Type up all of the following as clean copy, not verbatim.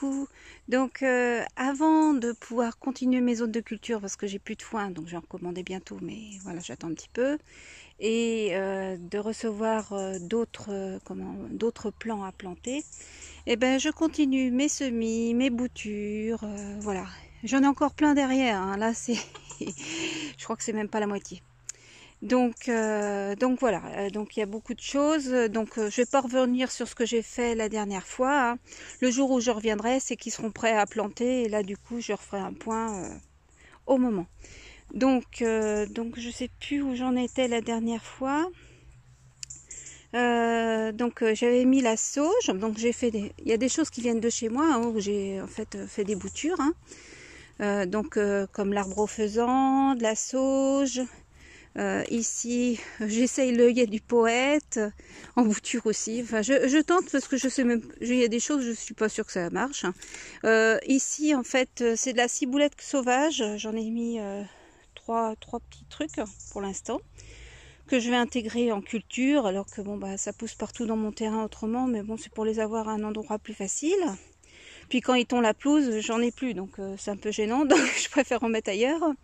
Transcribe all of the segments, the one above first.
coucou. Donc avant de pouvoir continuer mes zones de culture, parce que j'ai plus de foin, donc je vais en commander bientôt, mais voilà, j'attends un petit peu, et de recevoir d'autres plants à planter, et ben je continue mes semis, mes boutures, voilà. J'en ai encore plein derrière, hein. Là c'est, je crois que c'est même pas la moitié. Donc voilà, donc il y a beaucoup de choses. Donc je vais pas revenir sur ce que j'ai fait la dernière fois, hein. Le jour où je reviendrai, c'est qu'ils seront prêts à planter et là du coup je referai un point au moment. Donc je sais plus où j'en étais la dernière fois. J'avais mis la sauge. Donc j'ai fait il y a des choses qui viennent de chez moi, hein, où j'ai en fait fait des boutures, hein. Comme l'arbre au faisan, de la sauge. Ici, j'essaye l'œillet du poète, en bouture aussi. Enfin, je tente parce que je sais même, il y a des choses, je suis pas sûre que ça marche, hein. Ici, en fait, c'est de la ciboulette sauvage. J'en ai mis trois petits trucs pour l'instant que je vais intégrer en culture. Alors que bon, bah, ça pousse partout dans mon terrain autrement, mais bon, c'est pour les avoir à un endroit plus facile. Puis quand ils tombent la pelouse, j'en ai plus, donc c'est un peu gênant, donc je préfère en mettre ailleurs.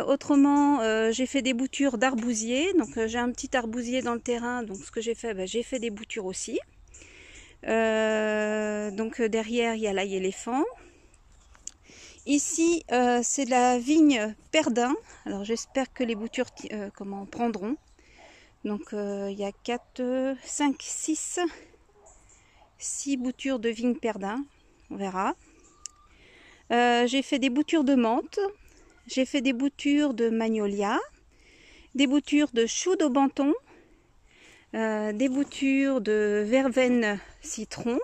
Autrement, j'ai fait des boutures d'arbousier. Donc j'ai un petit arbousier dans le terrain. Donc ce que j'ai fait, j'ai fait des boutures aussi. Derrière, il y a l'ail éléphant. Ici, c'est de la vigne perdin. Alors j'espère que les boutures prendront. Donc il y a 4, 5, 6 boutures de vigne perdin. On verra. J'ai fait des boutures de menthe. J'ai fait des boutures de magnolia, des boutures de chou d'aubenton, des boutures de verveine citron.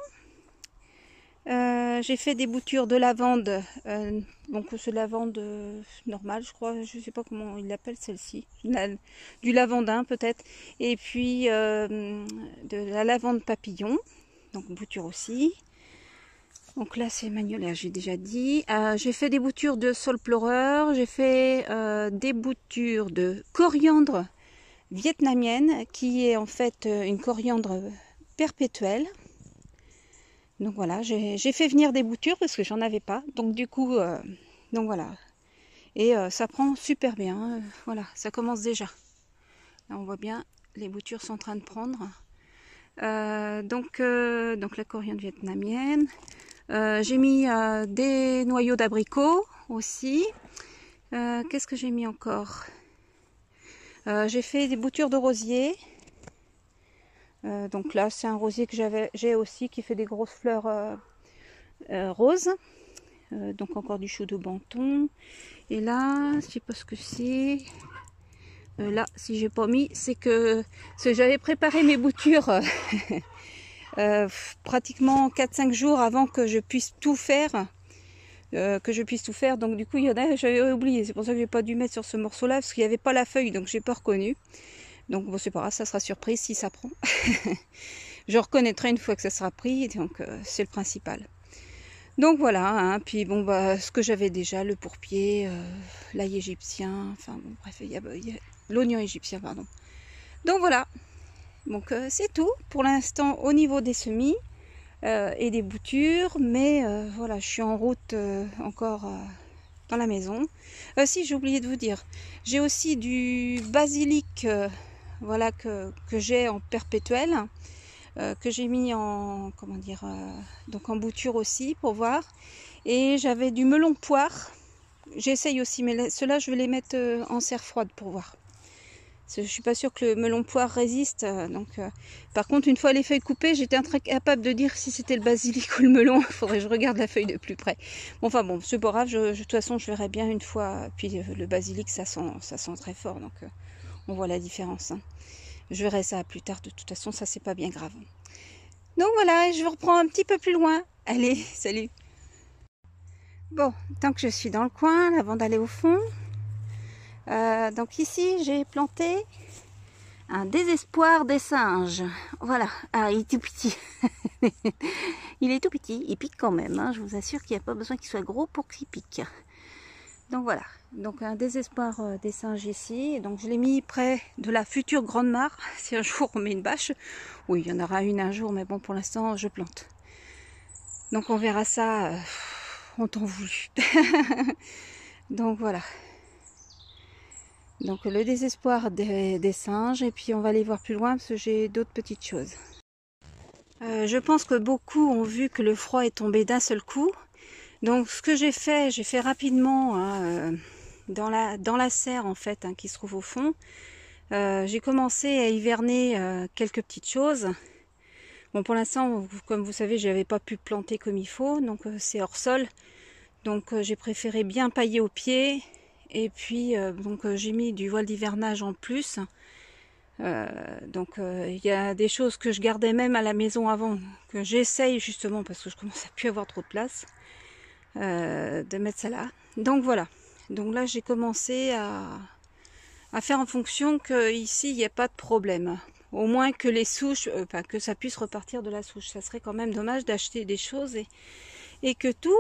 J'ai fait des boutures de lavande, donc c'est lavande normale, je crois, je ne sais pas comment il l'appelle celle-ci, du lavandin peut-être, et puis de la lavande papillon, donc bouture aussi. Donc là c'est magnolia, j'ai déjà dit. J'ai fait des boutures de saule pleureur, j'ai fait des boutures de coriandre vietnamienne, qui est en fait une coriandre perpétuelle. Donc voilà, j'ai fait venir des boutures parce que j'en avais pas. Donc du coup, donc voilà. Et ça prend super bien. Voilà, ça commence déjà. Là on voit bien, les boutures sont en train de prendre. Donc la coriandre vietnamienne. J'ai mis des noyaux d'abricot aussi. Qu'est-ce que j'ai mis encore? J'ai fait des boutures de rosier. Donc là, c'est un rosier que j'ai aussi qui fait des grosses fleurs roses. Donc encore du chou de Banton. Et là, je sais pas ce que c'est. Là, si j'ai pas mis, c'est que j'avais préparé mes boutures pratiquement 4-5 jours avant que je puisse tout faire. Donc du coup il y en a, j'avais oublié, c'est pour ça que j'ai pas dû mettre sur ce morceau là, parce qu'il n'y avait pas la feuille, donc j'ai pas reconnu. Donc bon, c'est pas grave, ça sera surprise si ça prend. Je reconnaîtrai une fois que ça sera pris, donc c'est le principal. Donc voilà, hein. Puis bon, bah ce que j'avais déjà, le pourpier, l'ail égyptien, enfin bon, bref, il y a l'oignon égyptien, pardon. Donc voilà, donc c'est tout pour l'instant au niveau des semis et des boutures, mais voilà, je suis en route encore dans la maison. Si, j'ai oublié de vous dire, j'ai aussi du basilic, voilà, que j'ai en perpétuel, que j'ai mis en, comment dire, donc en bouture aussi pour voir. Et j'avais du melon poire, j'essaye aussi, mais ceux-là je vais les mettre en serre froide pour voir. Je suis pas sûre que le melon poire résiste. Par contre, une fois les feuilles coupées, j'étais incapable de dire si c'était le basilic ou le melon. Il faudrait que je regarde la feuille de plus près. Bon, enfin bon, c'est pas grave. De toute façon, je verrai bien une fois. Puis le basilic, ça sent très fort. Donc on voit la différence, hein. Je verrai ça plus tard. De toute façon, ça c'est pas bien grave. Donc voilà, je vous reprends un petit peu plus loin. Allez, salut. Bon, tant que je suis dans le coin, avant d'aller au fond. Donc ici j'ai planté un désespoir des singes. Voilà, ah, il est tout petit. Il est tout petit, il pique quand même, hein. Je vous assure qu'il n'y a pas besoin qu'il soit gros pour qu'il pique. Donc voilà, donc un désespoir des singes ici. Donc je l'ai mis près de la future grande mare. Si un jour on met une bâche, oui il y en aura une un jour, mais bon pour l'instant je plante. Donc on verra ça en temps voulu. Donc voilà. Donc le désespoir des singes, et puis on va aller voir plus loin parce que j'ai d'autres petites choses. Je pense que beaucoup ont vu que le froid est tombé d'un seul coup. Donc ce que j'ai fait rapidement hein, dans la serre en fait hein, qui se trouve au fond. J'ai commencé à hiverner quelques petites choses. Bon, pour l'instant, comme vous savez, je n'avais pas pu planter comme il faut, donc c'est hors sol. Donc j'ai préféré bien pailler au pied. Et puis j'ai mis du voile d'hivernage en plus. Il y a des choses que je gardais même à la maison avant, que j'essaye justement parce que je commence à plus avoir trop de place, de mettre ça là. Donc voilà. Donc là j'ai commencé à faire en fonction que ici il n'y ait pas de problème. Au moins que les souches, que ça puisse repartir de la souche. Ça serait quand même dommage d'acheter des choses et que tout,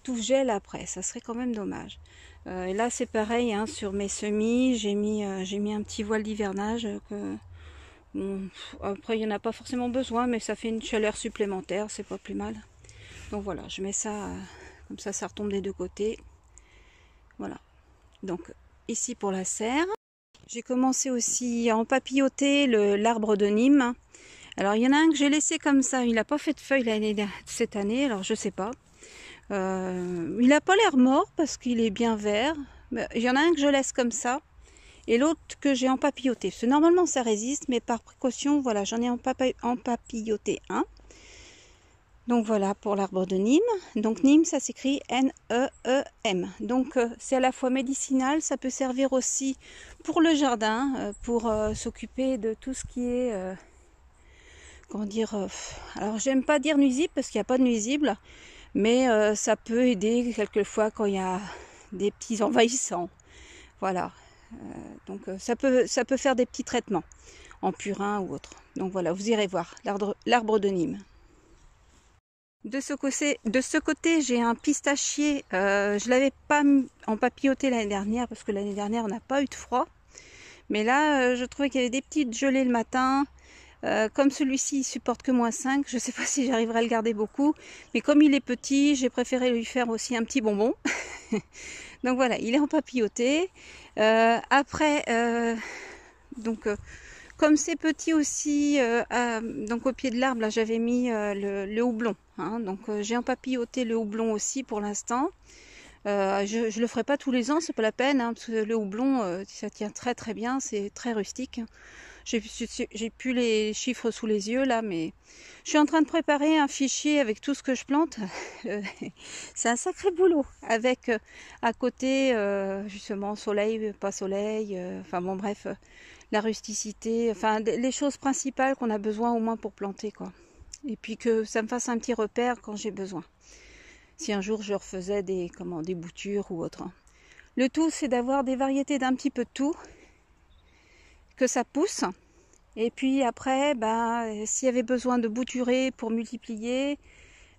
tout gèle après. Ça serait quand même dommage. Et là c'est pareil hein, sur mes semis, j'ai mis un petit voile d'hivernage après il n'y en a pas forcément besoin, mais ça fait une chaleur supplémentaire, c'est pas plus mal. Donc voilà, je mets ça comme ça retombe des deux côtés. Voilà. Donc ici pour la serre. J'ai commencé aussi à empapilloter l'arbre de Nîmes. Alors il y en a un que j'ai laissé comme ça, il n'a pas fait de feuilles cette année, alors je sais pas. Il n'a pas l'air mort parce qu'il est bien vert. Il y en a un que je laisse comme ça et l'autre que j'ai empapilloté. Parce que normalement ça résiste, mais par précaution, voilà, j'en ai empapilloté un. Donc voilà pour l'arbre de Nîmes. Donc Nîmes, ça s'écrit N-E-E-M. Donc c'est à la fois médicinal, ça peut servir aussi pour le jardin, pour s'occuper de tout ce qui est, comment dire, alors j'aime pas dire nuisible parce qu'il n'y a pas de nuisible, mais ça peut aider quelquefois quand il y a des petits envahissants. Voilà. Donc ça peut faire des petits traitements en purin ou autre. Donc voilà, vous irez voir l'arbre de Nîmes. De ce côté, j'ai un pistachier. Je l'avais pas empapilloté l'année dernière parce que l'année dernière on n'a pas eu de froid. Mais là, je trouvais qu'il y avait des petites gelées le matin. Comme celui-ci il supporte que -5, je ne sais pas si j'arriverai à le garder beaucoup. Mais comme il est petit, j'ai préféré lui faire aussi un petit bonbon. Donc voilà, il est empapilloté. Après, comme c'est petit aussi, donc au pied de l'arbre, là j'avais mis le houblon. Hein, donc j'ai empapilloté le houblon aussi pour l'instant. Je ne le ferai pas tous les ans, c'est pas la peine, hein, parce que le houblon, ça tient très très bien, c'est très rustique. J'ai plus les chiffres sous les yeux là, mais je suis en train de préparer un fichier avec tout ce que je plante. C'est un sacré boulot, avec à côté justement soleil, pas soleil, enfin bon bref, la rusticité, enfin les choses principales qu'on a besoin au moins pour planter quoi. Et puis que ça me fasse un petit repère quand j'ai besoin. Si un jour je refaisais des boutures ou autre. Le tout c'est d'avoir des variétés d'un petit peu de tout, que ça pousse. Et puis après, s'il y avait besoin de bouturer pour multiplier,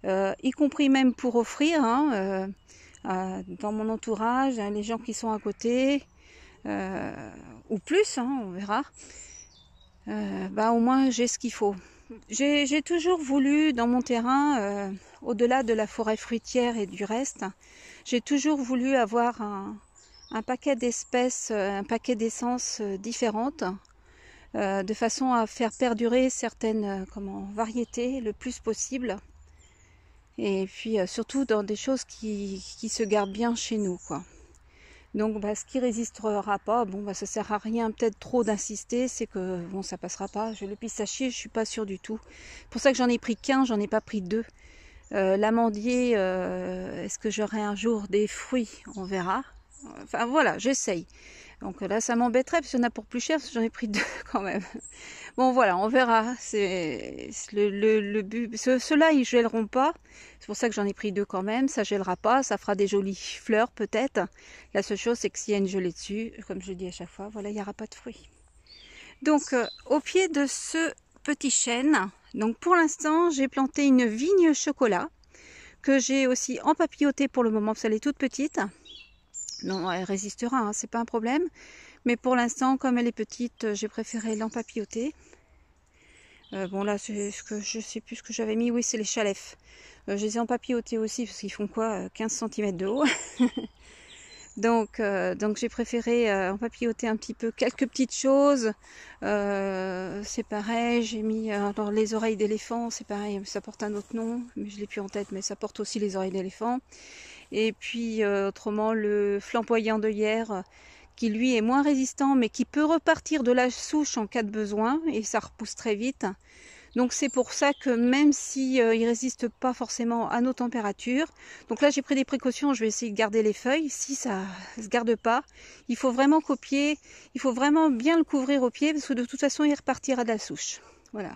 y compris même pour offrir, hein, dans mon entourage, hein, les gens qui sont à côté, ou plus, hein, on verra, au moins j'ai ce qu'il faut. J'ai toujours voulu dans mon terrain, au-delà de la forêt fruitière et du reste, j'ai toujours voulu avoir un paquet d'espèces, un paquet d'essences différentes, de façon à faire perdurer certaines variétés le plus possible. Et puis surtout dans des choses qui se gardent bien chez nous, quoi. Donc ce qui résistera pas, ça sert à rien peut-être trop d'insister, c'est que ça passera pas. Le pistachier, je suis pas sûre du tout. C'est pour ça que j'en ai pris qu'un, j'en ai pas pris deux. L'amandier, est-ce que j'aurai un jour des fruits? On verra. Enfin voilà, j'essaye. Donc là, ça m'embêterait parce qu'il y en a pour plus cher, parce que j'en ai pris deux quand même. Bon voilà, on verra. C'est le but. Ceux-là, ils gèleront pas. C'est pour ça que j'en ai pris deux quand même. Ça gèlera pas, ça fera des jolies fleurs peut-être. La seule chose, c'est que s'il y a une gelée dessus, comme je le dis à chaque fois, voilà, il n'y aura pas de fruits. Donc au pied de ce petit chêne, donc pour l'instant, j'ai planté une vigne chocolat que j'ai aussi empapillotée pour le moment parce qu'elle est toute petite. Non, elle résistera, hein, c'est pas un problème. Mais pour l'instant, comme elle est petite, j'ai préféré l'empapilloter. Bon là, c'est ce que je sais plus ce que j'avais mis. Oui, c'est les chalefs. Je les ai empapillotés aussi parce qu'ils font quoi, 15 cm de haut. Donc j'ai préféré empapilloter un petit peu quelques petites choses. C'est pareil, j'ai mis alors les oreilles d'éléphant, c'est pareil, ça porte un autre nom, mais je l'ai plus en tête, mais ça porte aussi les oreilles d'éléphant. Et puis autrement le flamboyant d'œillère qui lui est moins résistant, mais qui peut repartir de la souche en cas de besoin, et ça repousse très vite. Donc c'est pour ça que même si il résiste pas forcément à nos températures, donc là j'ai pris des précautions, je vais essayer de garder les feuilles. Si ça se garde pas, il faut vraiment copier, il faut vraiment bien le couvrir au pied parce que de toute façon il repartira de la souche. Voilà.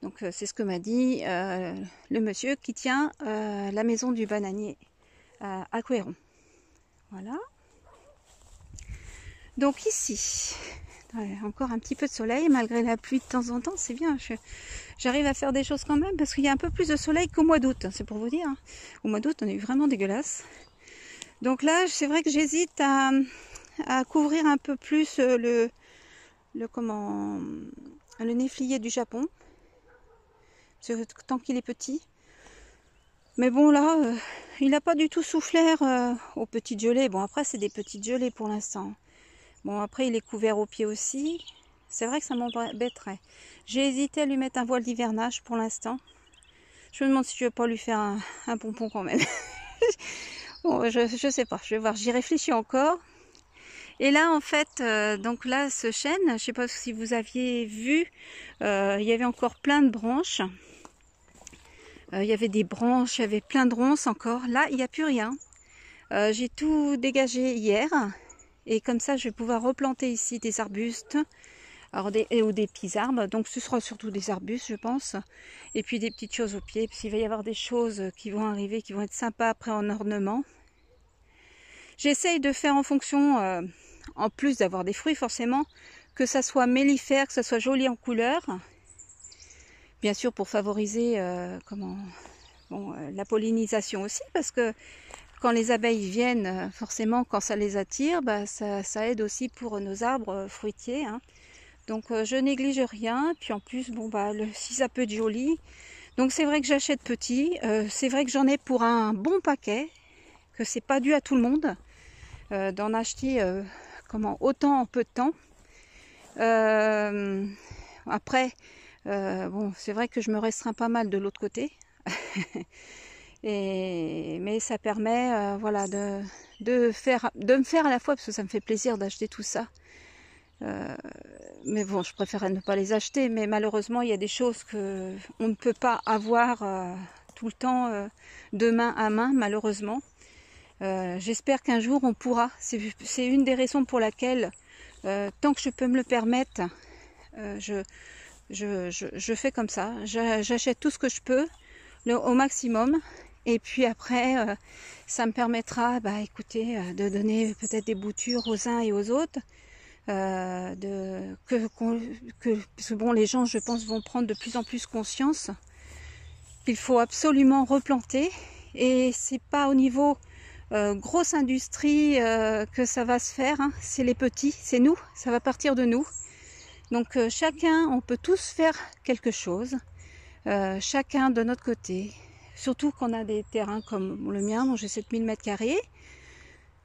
Donc c'est ce que m'a dit le monsieur qui tient la maison du bananier à Couéron. Voilà. Donc ici, encore un petit peu de soleil malgré la pluie de temps en temps, c'est bien. J'arrive à faire des choses quand même parce qu'il y a un peu plus de soleil qu'au mois d'août, c'est pour vous dire. Au mois d'août, on a eu vraiment dégueulasse. Donc là, c'est vrai que j'hésite à couvrir un peu plus le néflier du Japon, tant qu'il est petit. Mais bon là, il n'a pas du tout soufflé aux petites gelées. Bon après, c'est des petites gelées pour l'instant. Bon, après, il est couvert aux pieds aussi. C'est vrai que ça m'embêterait. J'ai hésité à lui mettre un voile d'hivernage pour l'instant. Je me demande si je ne vais pas lui faire un pompon quand même. Bon, je sais pas. Je vais voir. J'y réfléchis encore. Et là, en fait, donc là, ce chêne, je ne sais pas si vous aviez vu, il y avait encore plein de branches. Il y avait des branches, il y avait plein de ronces encore. Là, il n'y a plus rien. J'ai tout dégagé hier. Et comme ça, je vais pouvoir replanter ici des arbustes ou des petits arbres. Donc, ce sera surtout des arbustes, je pense. Et puis, des petites choses au pied. Parce qu'il va y avoir des choses qui vont arriver, qui vont être sympas après en ornement. J'essaye de faire en fonction, en plus d'avoir des fruits forcément, que ça soit mellifère, que ça soit joli en couleur. Bien sûr, pour favoriser la pollinisation aussi. Parce que quand les abeilles viennent, forcément, quand ça les attire, bah, ça aide aussi pour nos arbres fruitiers. Hein. Donc, je néglige rien. Puis en plus, bon, bah, si ça peut être joli. Donc, c'est vrai que j'achète petit. C'est vrai que j'en ai pour un bon paquet. Que c'est pas dû à tout le monde d'en acheter autant en peu de temps. Après, bon, c'est vrai que je me restreins pas mal de l'autre côté. Mais ça permet voilà, de me faire à la fois, parce que ça me fait plaisir d'acheter tout ça. Mais bon, je préférerais ne pas les acheter, mais malheureusement, il y a des choses qu'on ne peut pas avoir tout le temps de main à main, malheureusement. J'espère qu'un jour on pourra. C'est une des raisons pour laquelle, tant que je peux me le permettre, je fais comme ça. J'achète tout ce que je peux, au maximum. Et puis après, ça me permettra, écoutez, de donner peut-être des boutures aux uns et aux autres. Parce que bon, les gens, je pense, vont prendre de plus en plus conscience qu'il faut absolument replanter. Et c'est pas au niveau grosse industrie que ça va se faire. Hein. C'est les petits, c'est nous, ça va partir de nous. Donc chacun, on peut tous faire quelque chose. Chacun de notre côté. Surtout qu'on a des terrains comme le mien, dont j'ai 7000 m².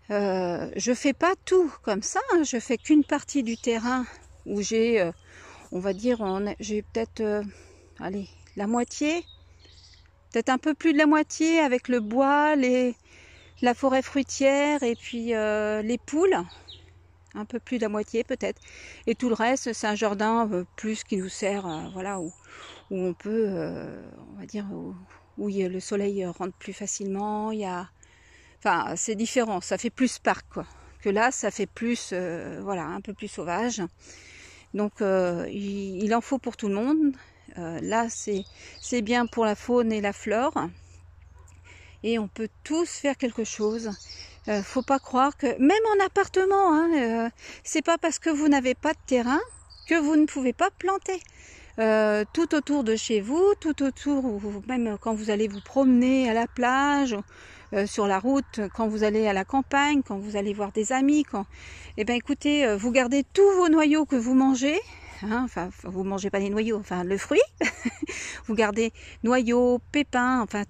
Je fais pas tout comme ça, hein. Je fais qu'une partie du terrain où j'ai, on va dire, j'ai peut-être, allez, la moitié, peut-être un peu plus de la moitié avec le bois, la forêt fruitière et puis les poules, un peu plus de la moitié peut-être. Et tout le reste, c'est un jardin plus qui nous sert, voilà, où on peut, on va dire, où le soleil rentre plus facilement. Il y a, enfin, c'est différent, ça fait plus parc, quoi. Que là, ça fait plus, voilà, un peu plus sauvage. Donc, il en faut pour tout le monde. Là, c'est bien pour la faune et la flore. Et on peut tous faire quelque chose. Faut pas croire que, même en appartement, hein, c'est pas parce que vous n'avez pas de terrain que vous ne pouvez pas planter. Tout autour de chez vous, tout autour, ou même quand vous allez vous promener à la plage, sur la route, quand vous allez à la campagne, quand vous allez voir des amis, eh ben écoutez, vous gardez tous vos noyaux que vous mangez, hein, enfin vous mangez pas les noyaux, enfin le fruit, vous gardez noyaux, pépins, enfin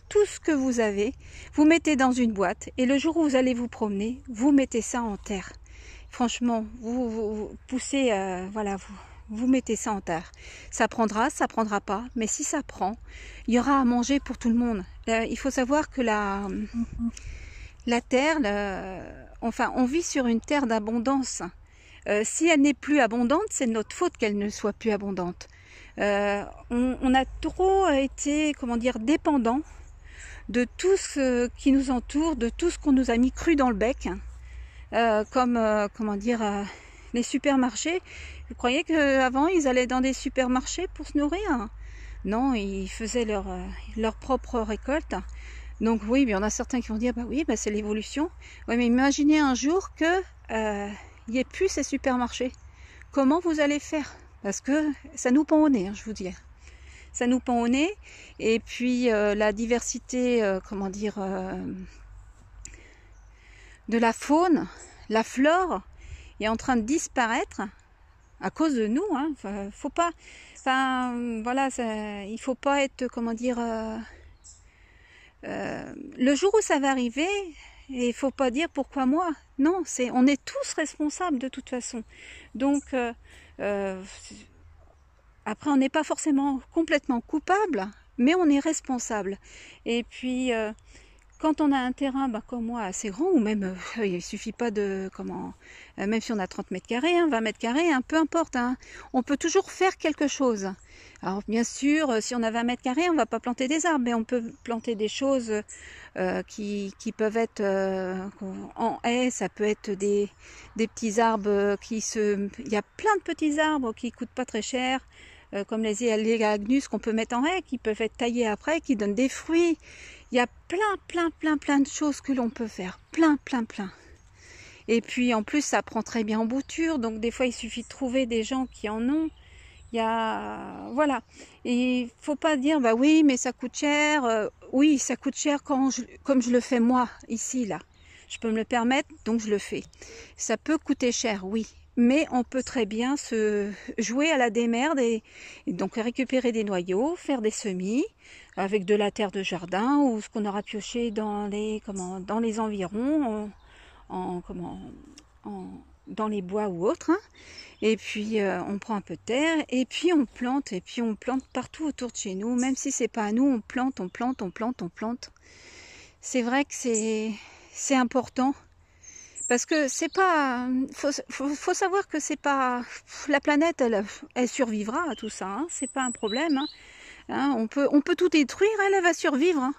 tout ce que vous avez, vous mettez dans une boîte et le jour où vous allez vous promener, vous mettez ça en terre. Franchement, vous poussez, voilà, vous mettez ça en terre. Ça prendra pas, mais si ça prend, il y aura à manger pour tout le monde. Il faut savoir que la terre, enfin, on vit sur une terre d'abondance. Si elle n'est plus abondante, c'est notre faute qu'elle ne soit plus abondante. On a trop été, comment dire, dépendant de tout ce qui nous entoure, de tout ce qu'on nous a mis cru dans le bec, comme, comment dire, les supermarchés. Vous croyez qu'avant, ils allaient dans des supermarchés pour se nourrir? Non, ils faisaient leur propre récolte. Donc oui, il y en a certains qui vont dire, bah oui, bah c'est l'évolution. Oui, mais imaginez un jour que il n'y ait plus ces supermarchés. Comment vous allez faire? Parce que ça nous pend au nez, hein, je vous dis. Ça nous pend au nez. Et puis la diversité, comment dire, de la faune, la flore est en train de disparaître à cause de nous. Hein. Enfin, faut pas, enfin voilà, il faut pas être, comment dire, le jour où ça va arriver. Et il faut pas dire pourquoi moi. Non, on est tous responsables de toute façon. Donc après, on n'est pas forcément complètement coupable, mais on est responsable. Et puis quand on a un terrain, bah, comme moi, assez grand, ou même, il suffit pas de, même si on a 30 mètres carrés, hein, 20 mètres carrés, hein, peu importe, hein, on peut toujours faire quelque chose. Alors bien sûr, si on a 20 mètres carrés, on va pas planter des arbres, mais on peut planter des choses qui peuvent être en haie, ça peut être des petits arbres il y a plein de petits arbres qui coûtent pas très cher, comme les Agnus qu'on peut mettre en haie, qui peuvent être taillés après, qui donnent des fruits. Il y a plein de choses que l'on peut faire. Plein. Et puis en plus, ça prend très bien en bouture. Donc des fois, il suffit de trouver des gens qui en ont. Il y a... Voilà. Et il faut pas dire, bah oui, mais ça coûte cher. Oui, ça coûte cher comme je le fais moi, ici, là. Je peux me le permettre, donc je le fais. Ça peut coûter cher, oui. Mais on peut très bien se jouer à la démerde et donc récupérer des noyaux, faire des semis avec de la terre de jardin ou ce qu'on aura pioché dans les environs, dans les bois ou autres. Hein. Et puis on prend un peu de terre et puis on plante partout autour de chez nous, même si c'est pas à nous, on plante. C'est vrai que c'est important. Parce que c'est pas, faut savoir que c'est pas, la planète, elle survivra à tout ça. Hein, c'est pas un problème. Hein, on peut tout détruire, elle va survivre. Hein.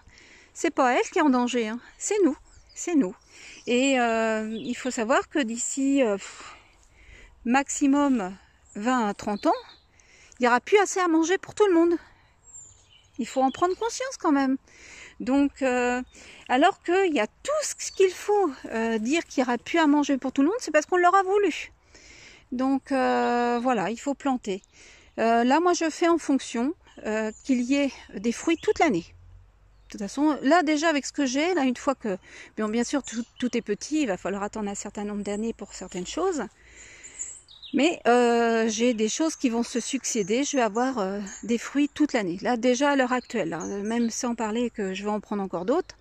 C'est pas elle qui est en danger. Hein, c'est nous. Et il faut savoir que d'ici maximum 20 à 30 ans, il n'y aura plus assez à manger pour tout le monde. Il faut en prendre conscience quand même. Donc, alors qu'il y a tout ce qu'il faut dire qu'il n'y aura plus à manger pour tout le monde, c'est parce qu'on l'aura voulu. Donc, voilà, il faut planter. Là, moi, je fais en fonction qu'il y ait des fruits toute l'année. De toute façon, là, déjà, avec ce que j'ai, là, une fois que... Bien sûr, tout est petit, il va falloir attendre un certain nombre d'années pour certaines choses. Mais j'ai des choses qui vont se succéder, je vais avoir des fruits toute l'année. Là déjà à l'heure actuelle, hein, même sans parler que je vais en prendre encore d'autres,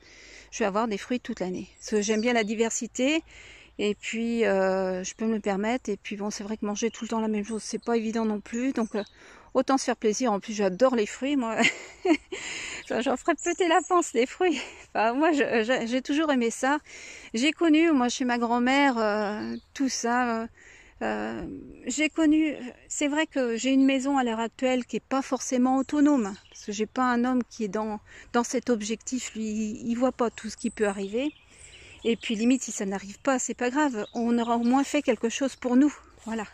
je vais avoir des fruits toute l'année. Parce que j'aime bien la diversité et puis je peux me le permettre. Et puis bon, c'est vrai que manger tout le temps la même chose, c'est pas évident non plus. Donc autant se faire plaisir. En plus j'adore les fruits, moi. J'en ferais péter la panse des fruits. Enfin, moi j'ai toujours aimé ça. J'ai connu, moi chez ma grand-mère, tout ça. J'ai connu, c'est vrai que j'ai une maison à l'heure actuelle qui est pas forcément autonome, parce que j'ai pas un homme qui est dans cet objectif, lui il voit pas tout ce qui peut arriver, et puis limite si ça n'arrive pas, c'est pas grave, on aura au moins fait quelque chose pour nous, voilà.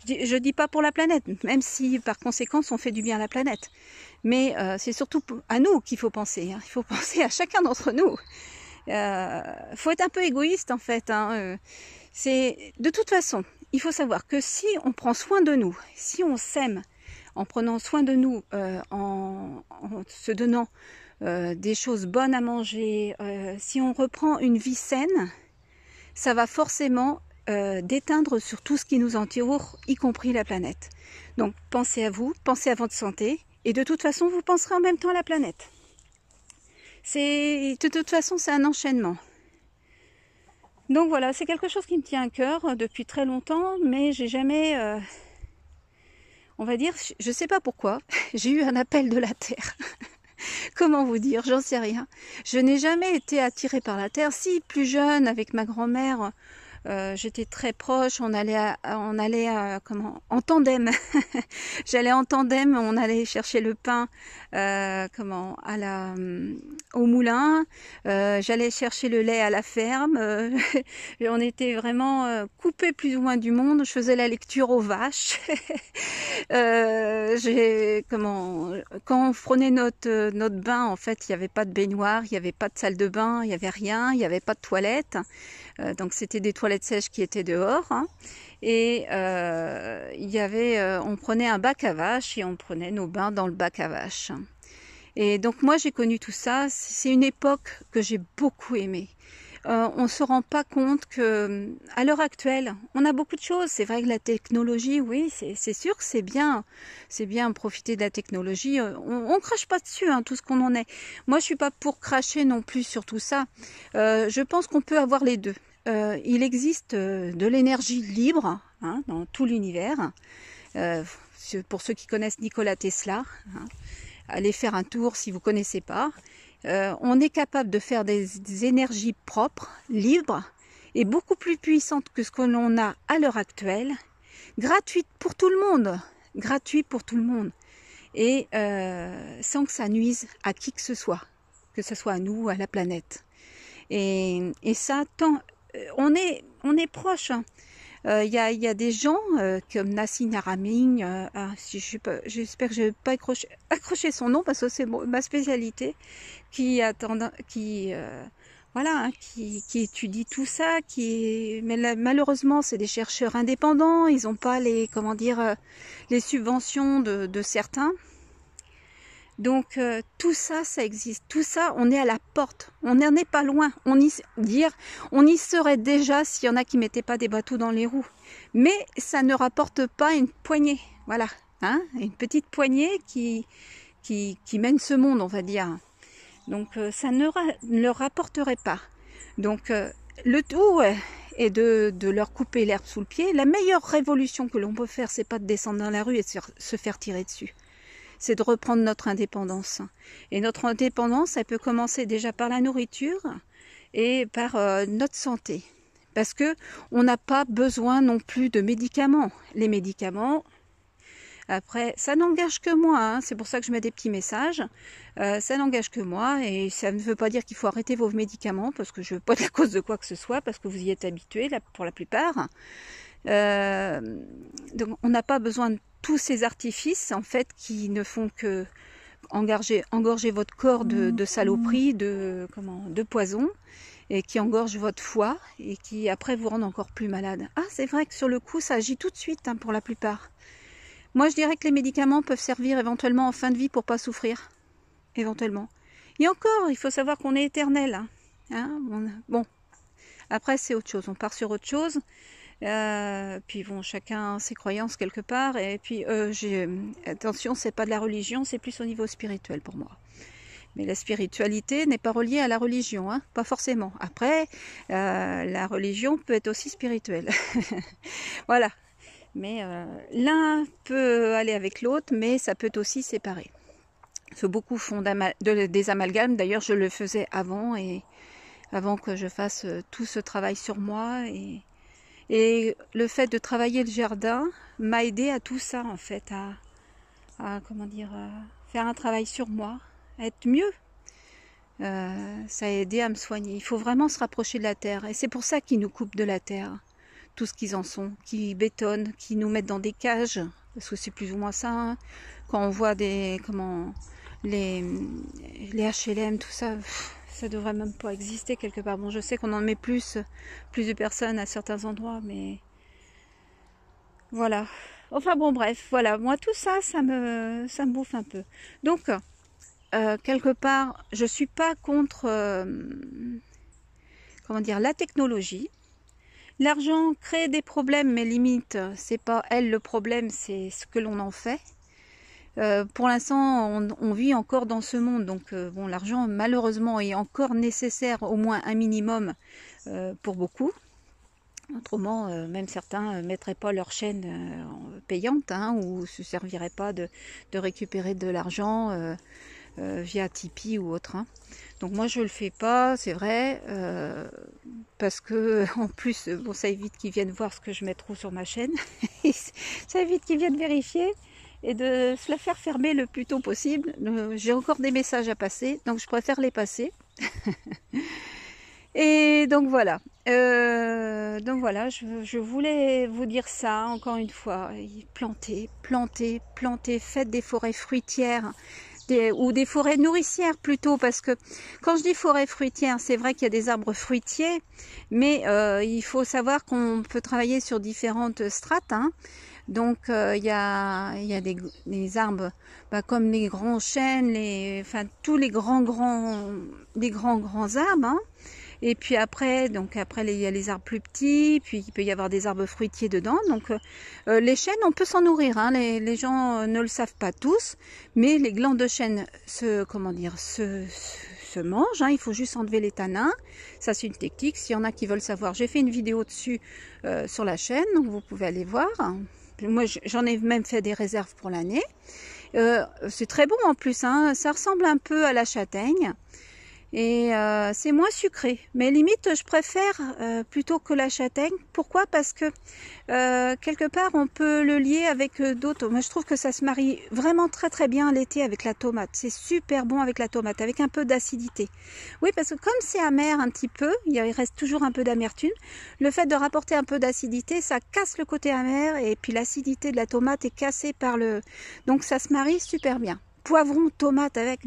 Je dis pas pour la planète, même si par conséquence on fait du bien à la planète, mais c'est surtout à nous qu'il faut penser, hein. Il faut penser à chacun d'entre nous. Faut être un peu égoïste en fait, hein. C'est de toute façon, il faut savoir que si on prend soin de nous, si on s'aime en prenant soin de nous, en se donnant des choses bonnes à manger, si on reprend une vie saine, ça va forcément d'éteindre sur tout ce qui nous entoure, y compris la planète. Donc pensez à vous, pensez à votre santé, et de toute façon vous penserez en même temps à la planète. De toute façon c'est un enchaînement. Donc voilà, c'est quelque chose qui me tient à cœur depuis très longtemps, mais j'ai jamais, on va dire, je sais pas pourquoi, j'ai eu un appel de la Terre. Comment vous dire, j'en sais rien. Je n'ai jamais été attirée par la Terre. Si, plus jeune, avec ma grand-mère, j'étais très proche, on allait en tandem. J'allais en tandem, on allait chercher le pain au moulin. J'allais chercher le lait à la ferme. On était vraiment coupés plus ou moins du monde. Je faisais la lecture aux vaches. Quand on prenait notre bain, en fait, il n'y avait pas de baignoire, il n'y avait pas de salle de bain, il n'y avait rien, il n'y avait pas de toilettes. Donc c'était des toilettes sèches qui étaient dehors. Hein. Et on prenait un bac à vache et on prenait nos bains dans le bac à vache. Et donc moi j'ai connu tout ça. C'est une époque que j'ai beaucoup aimée. On ne se rend pas compte que à l'heure actuelle, on a beaucoup de choses. C'est vrai que la technologie, oui, c'est sûr que c'est bien profiter de la technologie. On crache pas dessus, hein, tout ce qu'on en est. Moi, je suis pas pour cracher non plus sur tout ça. Je pense qu'on peut avoir les deux. Il existe de l'énergie libre hein, dans tout l'univers. Pour ceux qui connaissent Nikola Tesla, hein, allez faire un tour si vous connaissez pas. On est capable de faire des énergies propres, libres et beaucoup plus puissantes que ce que l'on a à l'heure actuelle, gratuites pour tout le monde, et sans que ça nuise à qui que ce soit à nous ou à la planète. Et ça, on est proche. Hein. Il y a des gens comme Nassim Haramein, j'espère que je n'ai pas accroché son nom parce que c'est ma spécialité, qui étudie tout ça, mais malheureusement c'est des chercheurs indépendants, ils n'ont pas les subventions de certains. Donc tout ça, ça existe. Tout ça, on est à la porte. On n'en est pas loin. On y serait déjà s'il y en a qui mettaient pas des bateaux dans les roues. Mais ça ne rapporte pas une poignée. Voilà, hein, une petite poignée qui mène ce monde, on va dire. Donc ça ne leur rapporterait pas. Donc le tout est de leur couper l'herbe sous le pied. La meilleure révolution que l'on peut faire, c'est pas de descendre dans la rue et de se faire tirer dessus. C'est de reprendre notre indépendance. Et notre indépendance, elle peut commencer déjà par la nourriture et par notre santé. Parce que on n'a pas besoin non plus de médicaments. Les médicaments, après, ça n'engage que moi. Hein. C'est pour ça que je mets des petits messages. Ça n'engage que moi. Et ça ne veut pas dire qu'il faut arrêter vos médicaments, parce que je ne veux pas être la cause de quoi que ce soit, parce que vous y êtes habitués pour la plupart. Donc on n'a pas besoin de tous ces artifices en fait qui ne font que engorger votre corps de saloperies, de poison, et qui engorgent votre foie et qui après vous rendent encore plus malade. Ah, c'est vrai que sur le coup ça agit tout de suite hein, pour la plupart. Moi je dirais que les médicaments peuvent servir éventuellement en fin de vie pour pas souffrir, éventuellement. Et encore, il faut savoir qu'on est éternel. Hein. Bon, après c'est autre chose, on part sur autre chose. Puis bon, chacun ses croyances quelque part. Et puis attention, c'est pas de la religion, c'est plus au niveau spirituel pour moi. Mais la spiritualité n'est pas reliée à la religion, hein, pas forcément. Après, la religion peut être aussi spirituelle. Voilà. Mais l'un peut aller avec l'autre, mais ça peut aussi séparer. Parce que beaucoup font des amalgames. D'ailleurs, je le faisais avant que je fasse tout ce travail sur moi et le fait de travailler le jardin m'a aidé à tout ça en fait, à faire un travail sur moi, à être mieux. Ça a aidé à me soigner. Il faut vraiment se rapprocher de la terre et c'est pour ça qu'ils nous coupent de la terre, tout ce qu'ils en sont, qui bétonnent, qui nous mettent dans des cages, parce que c'est plus ou moins ça. Hein. Quand on voit les HLM, tout ça. Ça devrait même pas exister quelque part. Bon, je sais qu'on en met plus de personnes à certains endroits, mais voilà. Enfin bon, bref, voilà. Moi, tout ça, ça me bouffe un peu. Donc, quelque part, je suis pas contre, la technologie. L'argent crée des problèmes, mais limite, c'est pas elle le problème, c'est ce que l'on en fait. Pour l'instant, on vit encore dans ce monde, donc bon, l'argent malheureusement est encore nécessaire, au moins un minimum pour beaucoup. Autrement, même certains ne mettraient pas leur chaîne payante, hein, ou ne se serviraient pas de récupérer de l'argent via Tipeee ou autre. Hein. Donc moi je le fais pas, c'est vrai, parce que en plus, bon, ça évite qu'ils viennent voir ce que je mets trop sur ma chaîne, ça évite qu'ils viennent vérifier et de se la faire fermer le plus tôt possible. J'ai encore des messages à passer, donc je préfère les passer. Et donc voilà, je voulais vous dire ça encore une fois. Plantez, plantez, plantez, faites des forêts fruitières. Ou des forêts nourricières plutôt, parce que quand je dis forêt fruitière, c'est vrai qu'il y a des arbres fruitiers, mais il faut savoir qu'on peut travailler sur différentes strates. Hein. Donc il y a des arbres comme les grands chênes, tous les grands arbres. Hein. Et puis après, il y a les arbres plus petits, puis il peut y avoir des arbres fruitiers dedans. Donc les chênes, on peut s'en nourrir. Hein. Les gens ne le savent pas tous, mais les glands de chêne se mangent. Hein. Il faut juste enlever les tanins. Ça, c'est une technique. S'il y en a qui veulent savoir, j'ai fait une vidéo dessus sur la chaîne, donc vous pouvez aller voir. Moi, j'en ai même fait des réserves pour l'année. C'est très bon en plus. Hein. Ça ressemble un peu à la châtaigne. Et c'est moins sucré, mais limite je préfère plutôt que la châtaigne. Pourquoi? Parce que quelque part on peut le lier avec d'autres. Moi je trouve que ça se marie vraiment très très bien l'été avec la tomate. C'est super bon avec la tomate, avec un peu d'acidité. Oui, parce que comme c'est amer un petit peu, il reste toujours un peu d'amertume. Le fait de rapporter un peu d'acidité, ça casse le côté amer, et puis l'acidité de la tomate est cassée par le... Donc ça se marie super bien. Poivron, tomate avec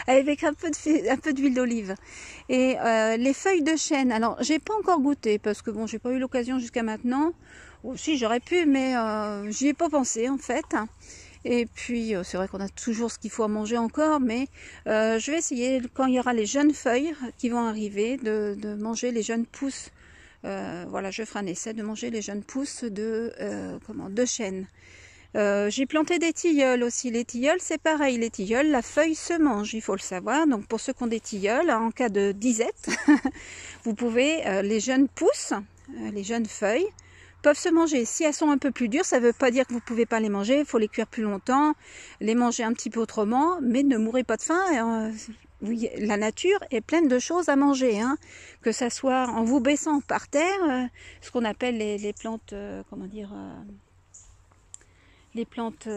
avec un peu d'huile d'olive. Et les feuilles de chêne, alors j'ai pas encore goûté parce que bon, j'ai pas eu l'occasion jusqu'à maintenant. Si j'aurais pu, mais j'y ai pas pensé en fait. Et puis c'est vrai qu'on a toujours ce qu'il faut à manger encore, mais je vais essayer quand il y aura les jeunes feuilles qui vont arriver de manger les jeunes pousses. Voilà, je ferai un essai de manger les jeunes pousses de chêne. J'ai planté des tilleuls aussi. Les tilleuls, c'est pareil. Les tilleuls, la feuille se mange, il faut le savoir. Donc pour ceux qui ont des tilleuls, en cas de disette, vous pouvez, les jeunes pousses, les jeunes feuilles, peuvent se manger. Si elles sont un peu plus dures, ça ne veut pas dire que vous ne pouvez pas les manger. Il faut les cuire plus longtemps, les manger un petit peu autrement, mais ne mourrez pas de faim. Oui, la nature est pleine de choses à manger, hein. Que ça soit en vous baissant par terre, ce qu'on appelle les plantes, les plantes,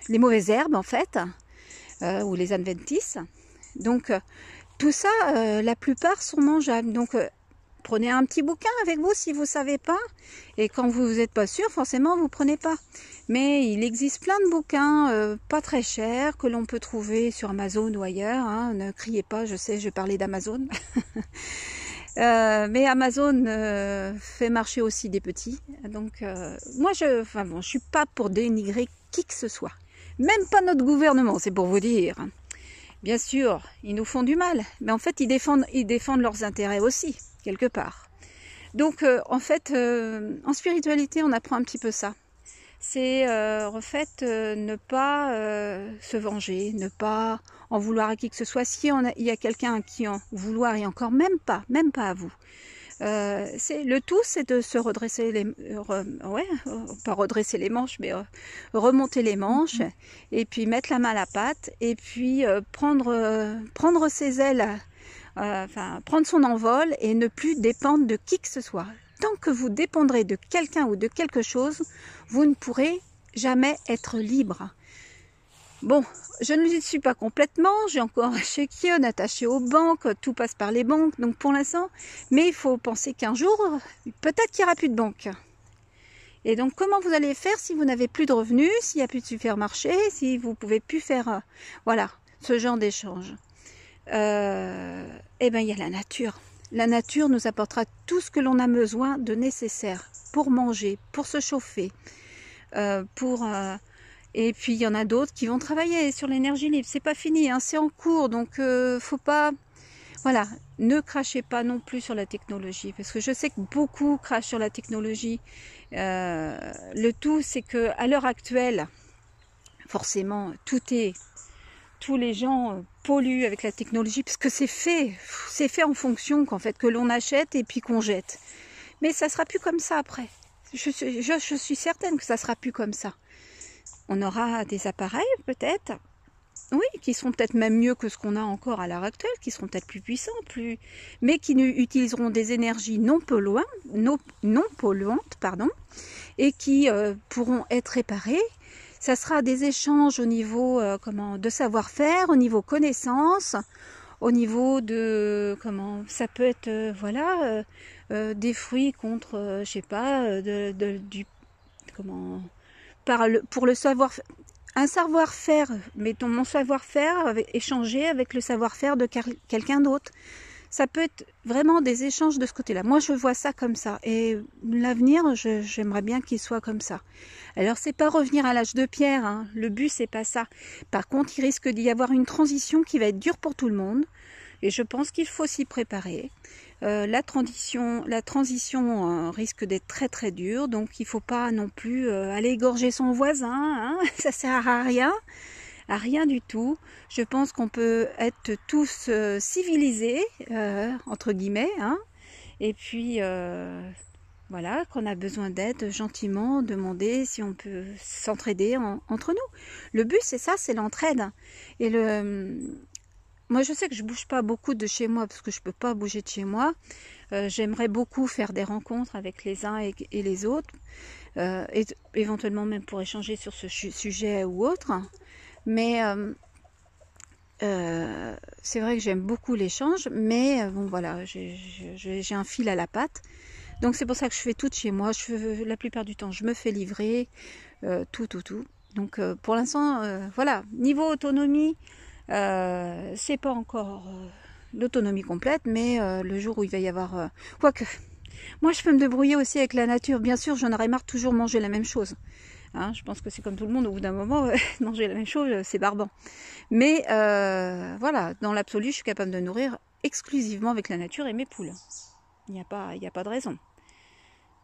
les mauvaises herbes en fait, ou les adventices. Donc tout ça, la plupart sont mangeables. Donc prenez un petit bouquin avec vous si vous ne savez pas. Et quand vous n'êtes pas sûr, forcément vous ne prenez pas. Mais il existe plein de bouquins pas très chers que l'on peut trouver sur Amazon ou ailleurs. Hein. Ne criez pas, je sais, je parlais d'Amazon. Mais Amazon fait marcher aussi des petits. Donc moi, je suis pas pour dénigrer qui que ce soit. Même pas notre gouvernement, c'est pour vous dire. Bien sûr, ils nous font du mal. Mais en fait, ils défendent leurs intérêts aussi, quelque part. Donc en fait, en spiritualité, on apprend un petit peu ça. C'est en fait ne pas se venger, ne pas en vouloir à qui que ce soit. Si il y a quelqu'un à qui en vouloir, et encore même pas à vous. Le tout, c'est de se redresser pas redresser les manches, mais remonter les manches, et puis mettre la main à la pâte, et puis prendre ses ailes, prendre son envol, et ne plus dépendre de qui que ce soit. Tant que vous dépendrez de quelqu'un ou de quelque chose, vous ne pourrez jamais être libre. Bon, je ne le suis pas complètement, j'ai encore un chéquier attaché aux banques, tout passe par les banques, donc pour l'instant, mais il faut penser qu'un jour, peut-être qu'il n'y aura plus de banque. Et donc, comment vous allez faire si vous n'avez plus de revenus, s'il n'y a plus de supermarché, si vous ne pouvez plus faire, ce genre d'échange? Eh bien, il y a la nature. La nature nous apportera tout ce que l'on a besoin de nécessaire pour manger, pour se chauffer, et puis il y en a d'autres qui vont travailler sur l'énergie libre. C'est pas fini, hein, c'est en cours, donc faut pas. voilà, ne crachez pas non plus sur la technologie, parce que je sais que beaucoup crachent sur la technologie. Le tout, c'est que à l'heure actuelle, forcément, tous les gens polluent avec la technologie, parce que c'est fait en fonction qu'en fait que l'on achète et puis qu'on jette. Mais ça sera plus comme ça après. Je suis certaine que ça sera plus comme ça. On aura des appareils peut-être, oui, qui seront peut-être même mieux que ce qu'on a encore à l'heure actuelle, qui seront peut-être plus puissants, mais qui utiliseront des énergies non polluantes, pardon, et qui pourront être réparées. Ça sera des échanges au niveau de savoir-faire, au niveau connaissance, au niveau de ça peut être voilà des fruits contre je sais pas pour le savoir, un savoir-faire, mettons mon savoir-faire échangé avec le savoir-faire de quelqu'un d'autre. Ça peut être vraiment des échanges de ce côté-là. Moi, je vois ça comme ça. Et l'avenir, j'aimerais bien qu'il soit comme ça. Alors, c'est pas revenir à l'âge de pierre, hein. Le but, c'est pas ça. Par contre, il risque d'y avoir une transition qui va être dure pour tout le monde. Et je pense qu'il faut s'y préparer. La transition risque d'être très très dure. Donc, il ne faut pas non plus aller égorger son voisin. Hein. Ça sert à rien du tout. Je pense qu'on peut être tous civilisés, entre guillemets, hein, et puis voilà, qu'on a besoin d'aide, gentiment demander si on peut s'entraider entre nous. Le but, c'est ça, c'est l'entraide. Et moi, je sais que je bouge pas beaucoup de chez moi, parce que je peux pas bouger de chez moi. J'aimerais beaucoup faire des rencontres avec les uns et les autres, et éventuellement même pour échanger sur ce sujet ou autre. Mais c'est vrai que j'aime beaucoup l'échange, mais bon voilà, j'ai un fil à la patte. Donc c'est pour ça que je fais tout de chez moi. La plupart du temps, je me fais livrer tout. Donc pour l'instant, voilà, niveau autonomie, c'est pas encore l'autonomie complète, mais le jour où il va y avoir... quoique, moi je peux me débrouiller aussi avec la nature. Bien sûr, j'en aurais marre de toujours manger la même chose. Hein, je pense que c'est comme tout le monde, au bout d'un moment, manger la même chose, c'est barbant. Mais voilà, dans l'absolu, je suis capable de nourrir exclusivement avec la nature et mes poules. Il n'y a pas de raison.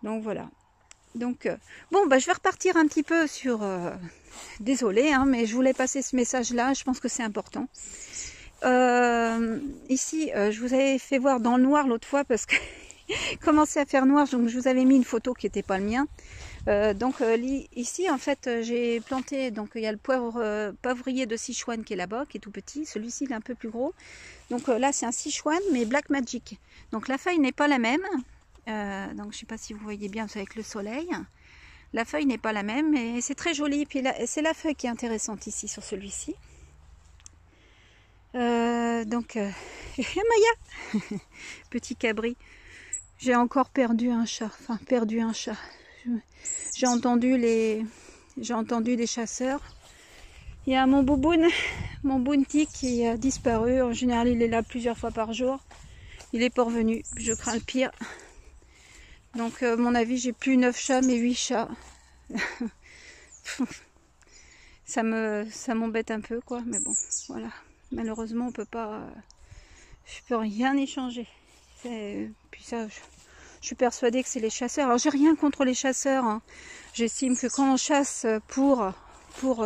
Donc voilà. Donc bon, bah, je vais repartir un petit peu sur... désolée, hein, mais je voulais passer ce message-là, je pense que c'est important. Ici, je vous avais fait voir dans le noir l'autre fois, parce que commençait à faire noir, donc je vous avais mis une photo qui n'était pas le mien. Ici en fait j'ai planté, donc il y a le poivrier de Sichuan qui est là-bas, qui est tout petit. Celui-ci il est un peu plus gros. Donc là c'est un Sichuan mais Black Magic. Donc la feuille n'est pas la même. Donc je sais pas si vous voyez bien avec le soleil. La feuille n'est pas la même, mais c'est très joli. Puis c'est la feuille qui est intéressante ici sur celui-ci. Maya, petit cabri. J'ai encore perdu un chat. J'ai entendu les chasseurs. Il y a mon bouboune, mon bounty qui a disparu. En général, il est là plusieurs fois par jour. Il est pas revenu. Je crains le pire. Donc, à mon avis, j'ai plus 9 chats, mais 8 chats. Ça m'embête un peu, quoi. Mais bon, voilà. Malheureusement, on peut pas... je peux rien y changer. Puis ça... Je suis persuadée que c'est les chasseurs. Alors, j'ai rien contre les chasseurs. Hein. J'estime que quand on chasse pour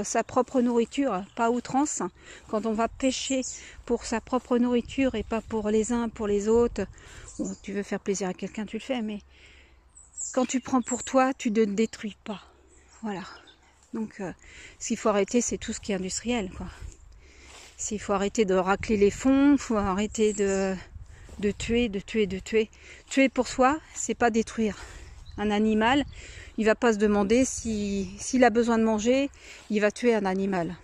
sa propre nourriture, pas à outrance, quand on va pêcher pour sa propre nourriture et pas pour les uns, pour les autres, bon, tu veux faire plaisir à quelqu'un, tu le fais, mais quand tu prends pour toi, tu ne détruis pas. Voilà. Donc, ce qu'il faut arrêter, c'est tout ce qui est industriel, quoi. Il faut arrêter de racler les fonds, il faut arrêter de tuer. Tuer pour soi, c'est pas détruire. Un animal, il va pas se demander s'il a besoin de manger, il va tuer un animal.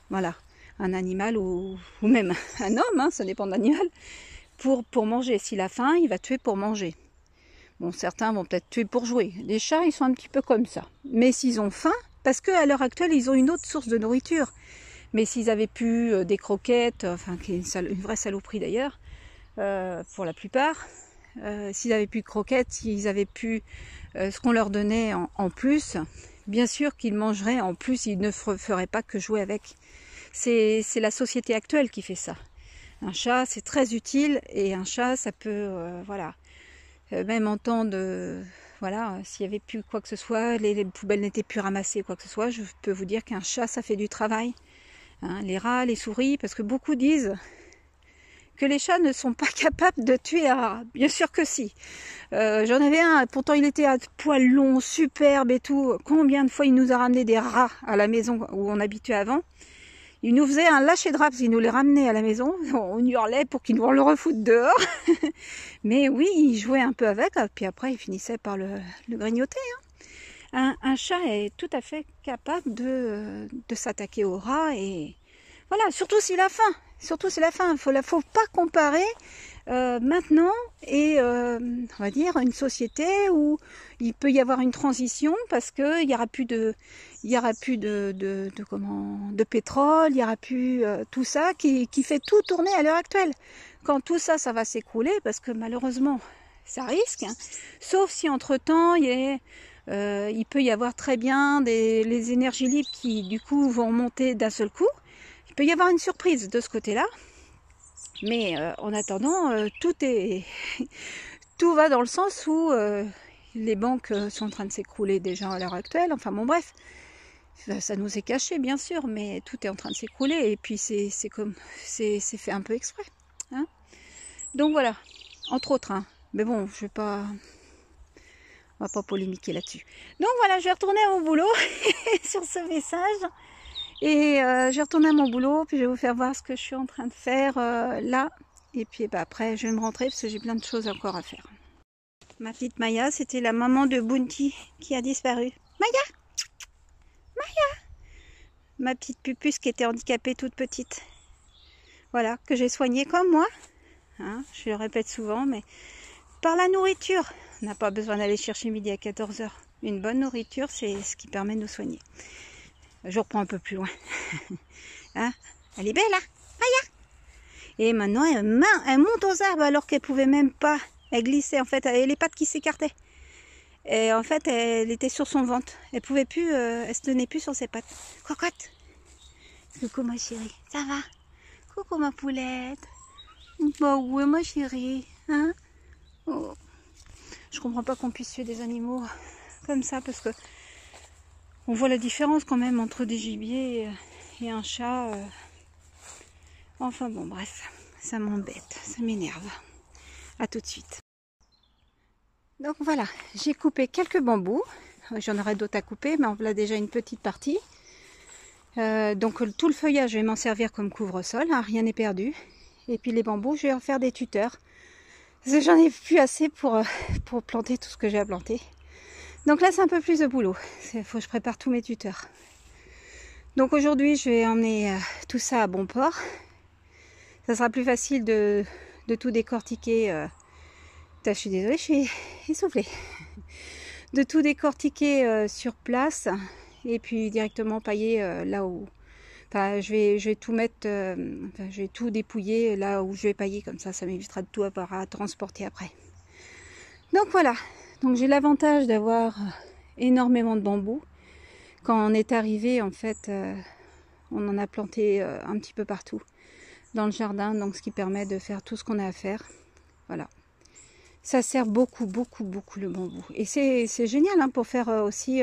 Voilà, un animal ou même un homme, hein, ça dépend de l'animal, pour manger. S'il a faim, il va tuer pour manger. Bon, certains vont peut-être tuer pour jouer. Les chats, ils sont un petit peu comme ça. Mais s'ils ont faim, parce qu'à l'heure actuelle, ils ont une autre source de nourriture. Mais s'ils avaient pu des croquettes, enfin, qui est une vraie saloperie d'ailleurs, pour la plupart, s'ils avaient plus de croquettes, s'ils avaient pu ce qu'on leur donnait en plus, bien sûr qu'ils mangeraient en plus, ils ne feraient pas que jouer avec. C'est la société actuelle qui fait ça. Un chat, c'est très utile, et un chat, ça peut, voilà, même en temps de, voilà, s'il n'y avait plus quoi que ce soit, les poubelles n'étaient plus ramassées, quoi que ce soit, je peux vous dire qu'un chat, ça fait du travail. Hein, les rats, les souris, parce que beaucoup disent que les chats ne sont pas capables de tuer un rat. Bien sûr que si. J'en avais un, pourtant il était à poil long, superbe et tout. Combien de fois il nous a ramené des rats à la maison où on habitait avant. Il nous faisait un lâcher de rats, il nous les ramenait à la maison. On hurlait pour qu'il nous le refoutent dehors. Mais oui, il jouait un peu avec, puis après il finissait par le grignoter. Hein. Un chat est tout à fait capable de s'attaquer aux rats, et voilà, surtout s'il a faim. Surtout c'est la fin, il ne faut pas comparer maintenant et on va dire une société où il peut y avoir une transition parce qu'il n'y aura plus de pétrole, il n'y aura plus tout ça qui fait tout tourner à l'heure actuelle. Quand tout ça, ça va s'écrouler, parce que malheureusement ça risque, hein, sauf si entre-temps il peut y avoir très bien les énergies libres qui du coup vont monter d'un seul coup. Il peut y avoir une surprise de ce côté-là, mais en attendant, tout va dans le sens où les banques sont en train de s'écrouler déjà à l'heure actuelle. Enfin bon, bref, ça nous est caché bien sûr, mais tout est en train de s'écrouler, et puis c'est fait un peu exprès. Hein. Donc voilà, entre autres. Hein. Mais bon, on va pas polémiquer là-dessus. Donc voilà, je vais retourner à mon boulot sur ce message. Et je vais retourner à mon boulot, puis je vais vous faire voir ce que je suis en train de faire là. Et puis après, je vais me rentrer parce que j'ai plein de choses encore à faire. Ma petite Maya, c'était la maman de Bounty qui a disparu. Maya! Maya! Ma petite pupusse qui était handicapée toute petite. Voilà, que j'ai soignée comme moi. Hein, je le répète souvent, mais par la nourriture. On n'a pas besoin d'aller chercher midi à 14 h. Une bonne nourriture, c'est ce qui permet de nous soigner. Je reprends un peu plus loin. Hein, elle est belle, hein, Maya. Et maintenant, elle monte aux arbres alors qu'elle pouvait même pas. Elle glissait, en fait, elle avait les pattes qui s'écartaient. Et en fait, elle était sur son ventre. Elle pouvait plus, elle se tenait plus sur ses pattes. Cocotte. Coucou ma chérie, ça va? Coucou ma poulette. Bah ouais ma chérie, hein? Oh. Je comprends pas qu'on puisse tuer des animaux comme ça, parce que on voit la différence quand même entre des gibiers et un chat. Enfin bon, bref, ça m'embête, ça m'énerve. À tout de suite. Donc voilà, j'ai coupé quelques bambous. J'en aurai d'autres à couper, mais on voilà déjà une petite partie. Donc tout le feuillage, je vais m'en servir comme couvre-sol, hein, rien n'est perdu. Et puis les bambous, je vais en faire des tuteurs. Parce que j'en ai plus assez pour planter tout ce que j'ai à planter. Donc là, c'est un peu plus de boulot. Il faut que je prépare tous mes tuteurs. Donc aujourd'hui, je vais emmener tout ça à bon port. Ça sera plus facile de tout décortiquer. Je suis désolée, je suis essoufflée. De tout décortiquer sur place et puis directement pailler là où... Enfin, je vais tout mettre, je vais tout dépouiller là où je vais pailler, comme ça m'évitera de tout avoir à transporter après. Donc voilà, donc j'ai l'avantage d'avoir énormément de bambous. Quand on est arrivé, en fait, on en a planté un petit peu partout dans le jardin, donc ce qui permet de faire tout ce qu'on a à faire. Voilà. Ça sert beaucoup le bambou. Et c'est génial hein, pour faire aussi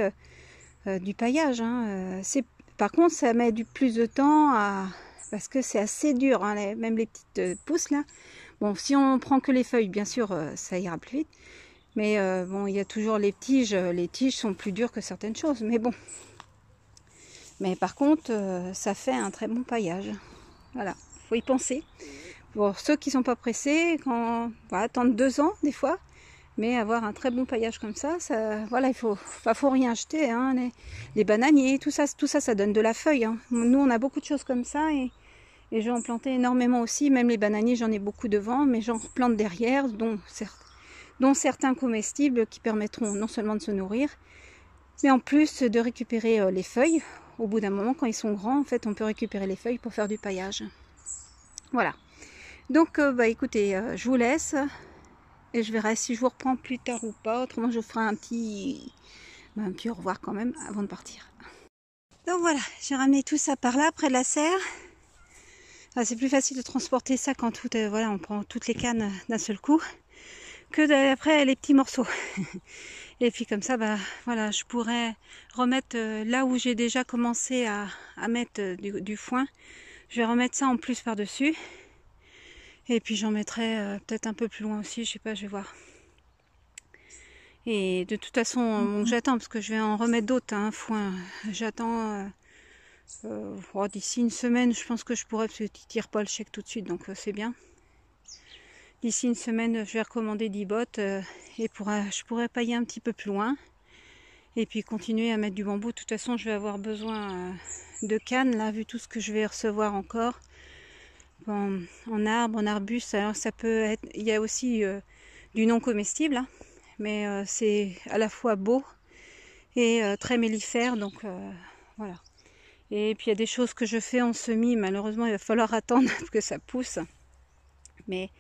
du paillage. Hein. Par contre, ça met plus de temps parce que c'est assez dur, hein, même les petites pousses là. Bon, si on prend que les feuilles, bien sûr, ça ira plus vite. Mais bon, il y a toujours les tiges. Les tiges sont plus dures que certaines choses, mais bon. Mais par contre, ça fait un très bon paillage. Voilà, faut y penser. Pour ceux qui ne sont pas pressés, on va attendre 2 ans des fois. Mais avoir un très bon paillage comme ça, voilà, il faut rien acheter. Hein, les bananiers, tout ça, ça donne de la feuille. Hein. Nous, on a beaucoup de choses comme ça et je vais en planter énormément aussi. Même les bananiers, j'en ai beaucoup devant, mais j'en replante derrière, dont certains comestibles qui permettront non seulement de se nourrir, mais en plus de récupérer les feuilles. Au bout d'un moment, quand ils sont grands, en fait, on peut récupérer les feuilles pour faire du paillage. Voilà. Donc, écoutez, je vous laisse. Et je verrai si je vous reprends plus tard ou pas. Autrement, je ferai un petit au revoir quand même avant de partir. Donc voilà, j'ai ramené tout ça par là, près de la serre. Ah, c'est plus facile de transporter ça quand tout, voilà, on prend toutes les cannes d'un seul coup que après les petits morceaux. Et puis comme ça, bah voilà, je pourrais remettre là où j'ai déjà commencé à mettre du foin. Je vais remettre ça en plus par-dessus. Et puis j'en mettrai peut-être un peu plus loin aussi, je sais pas, je vais voir. Et de toute façon, bon, j'attends parce que je vais en remettre d'autres, hein, foin. J'attends d'ici une semaine, je pense que je pourrais, parce que tu tires pas le chèque tout de suite, donc c'est bien. D'ici une semaine, je vais recommander 10 bottes et je pourrais pailler un petit peu plus loin. Et puis continuer à mettre du bambou. De toute façon, je vais avoir besoin de cannes, là, vu tout ce que je vais recevoir encore. Bon, en arbre, en arbuste, alors ça peut être... Il y a aussi du non comestible, hein, mais c'est à la fois beau et très mellifère, donc voilà. Et puis il y a des choses que je fais en semis, malheureusement il va falloir attendre que ça pousse. Mais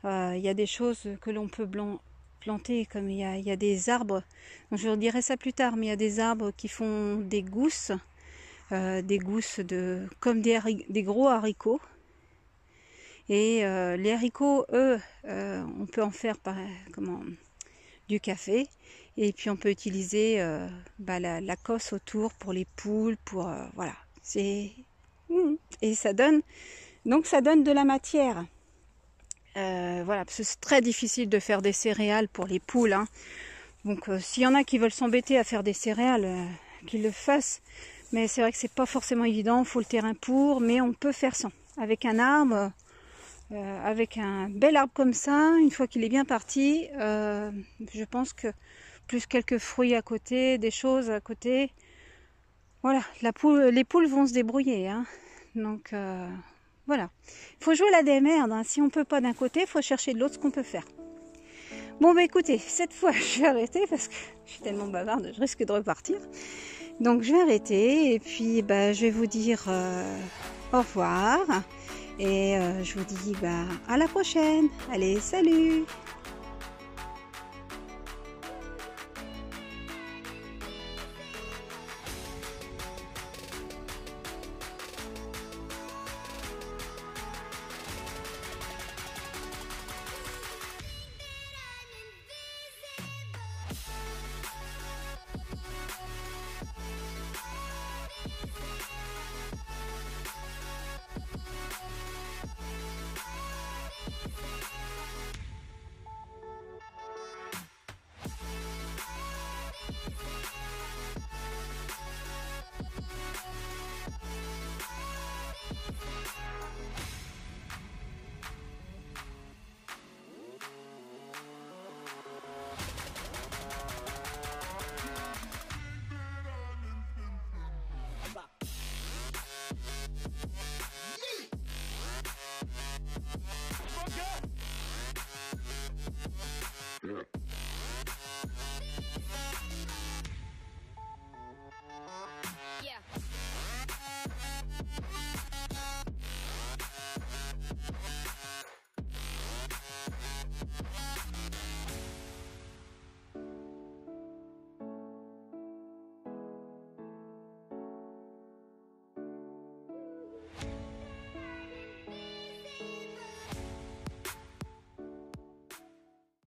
il y a des choses que l'on peut planter, comme il y a des arbres, donc je vous dirai ça plus tard, mais il y a des arbres qui font des gousses comme des gros haricots. Et les haricots, eux, on peut en faire du café. Et puis on peut utiliser la cosse autour pour les poules, voilà. Et ça donne de la matière. Voilà, parce que c'est très difficile de faire des céréales pour les poules, hein. Donc s'il y en a qui veulent s'embêter à faire des céréales, qu'ils le fassent. Mais c'est vrai que c'est pas forcément évident, il faut le terrain pour, mais on peut faire ça. Avec un arbre, avec un bel arbre comme ça, une fois qu'il est bien parti, je pense que plus quelques fruits à côté, des choses à côté, voilà, les poules vont se débrouiller, hein. Donc voilà, il faut jouer la démerde, hein. Si on peut pas d'un côté, il faut chercher de l'autre ce qu'on peut faire. Bon bah écoutez, cette fois je vais arrêter parce que je suis tellement bavarde, je risque de repartir. Donc je vais arrêter et puis je vais vous dire au revoir et je vous dis à la prochaine. Allez, salut!